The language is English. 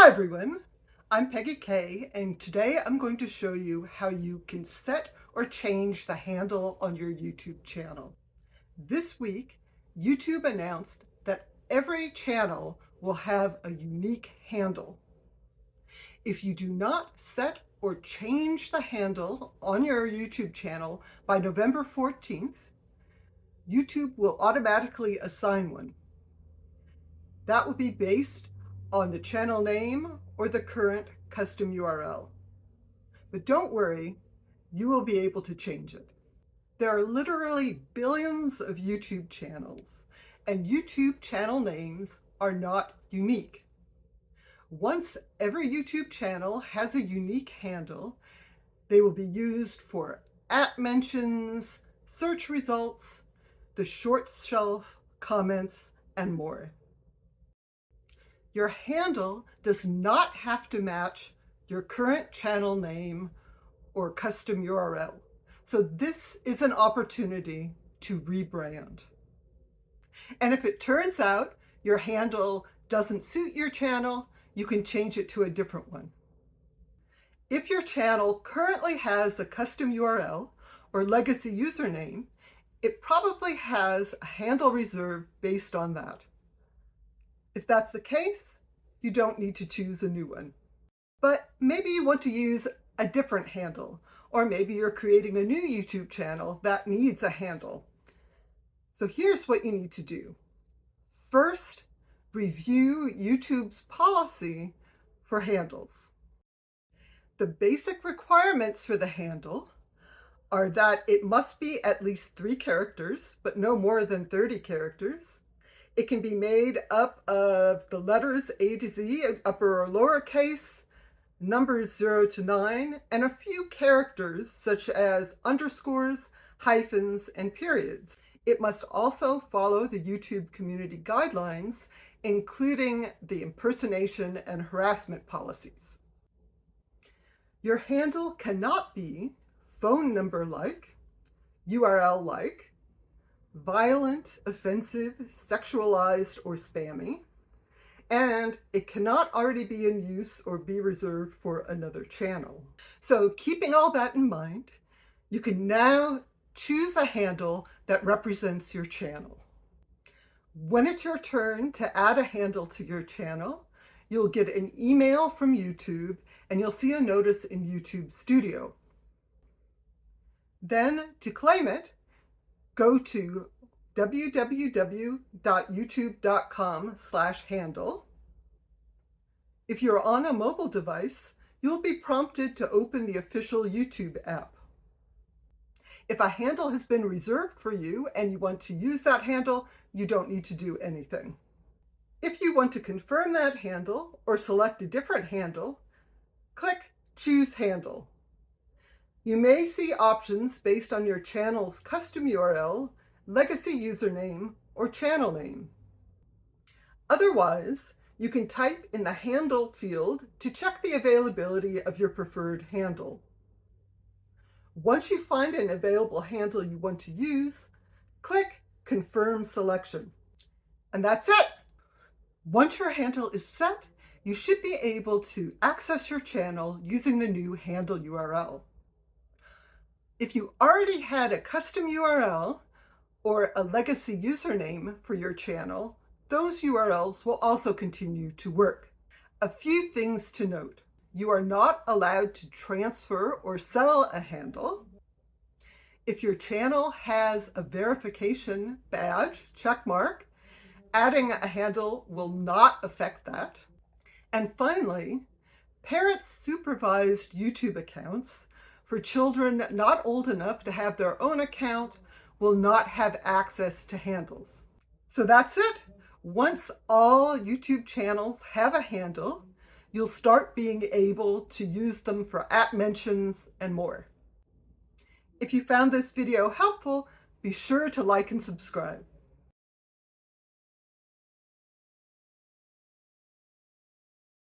Hi everyone, I'm Peggy Kay, and today I'm going to show you how you can set or change the handle on your YouTube channel. This week, YouTube announced that every channel will have a unique handle. If you do not set or change the handle on your YouTube channel by November 14th, YouTube will automatically assign one. That will be based on the channel name or the current custom URL. But don't worry, you will be able to change it. There are literally billions of YouTube channels, and YouTube channel names are not unique. Once every YouTube channel has a unique handle, they will be used for @mentions, search results, the short shelf, comments, and more. Your handle does not have to match your current channel name or custom URL. So this is an opportunity to rebrand. And if it turns out your handle doesn't suit your channel, you can change it to a different one. If your channel currently has a custom URL or legacy username, it probably has a handle reserved based on that. If that's the case, you don't need to choose a new one. But maybe you want to use a different handle, or maybe you're creating a new YouTube channel that needs a handle. So here's what you need to do. First, review YouTube's policy for handles. The basic requirements for the handle are that it must be at least 3 characters, but no more than 30 characters. It can be made up of the letters A to Z, upper or lowercase, numbers 0 to 9, and a few characters such as underscores, hyphens, and periods. It must also follow the YouTube community guidelines, including the impersonation and harassment policies. Your handle cannot be phone number-like, URL-like, violent, offensive, sexualized, or spammy, and it cannot already be in use or be reserved for another channel. So keeping all that in mind, you can now choose a handle that represents your channel. When it's your turn to add a handle to your channel, you'll get an email from YouTube and you'll see a notice in YouTube Studio. Then to claim it, go to www.youtube.com/handle. If you're on a mobile device, you'll be prompted to open the official YouTube app. If a handle has been reserved for you and you want to use that handle, you don't need to do anything. If you want to confirm that handle or select a different handle, click Choose Handle. You may see options based on your channel's custom URL, legacy username, or channel name. Otherwise, you can type in the handle field to check the availability of your preferred handle. Once you find an available handle you want to use, click Confirm Selection. And that's it! Once your handle is set, you should be able to access your channel using the new handle URL. If you already had a custom URL or a legacy username for your channel, those URLs will also continue to work. A few things to note. You are not allowed to transfer or sell a handle. If your channel has a verification badge, check mark, adding a handle will not affect that. And finally, parent-supervised YouTube accounts for children not old enough to have their own account will not have access to handles. So that's it. Once all YouTube channels have a handle, you'll start being able to use them for @mentions and more. If you found this video helpful, be sure to like and subscribe.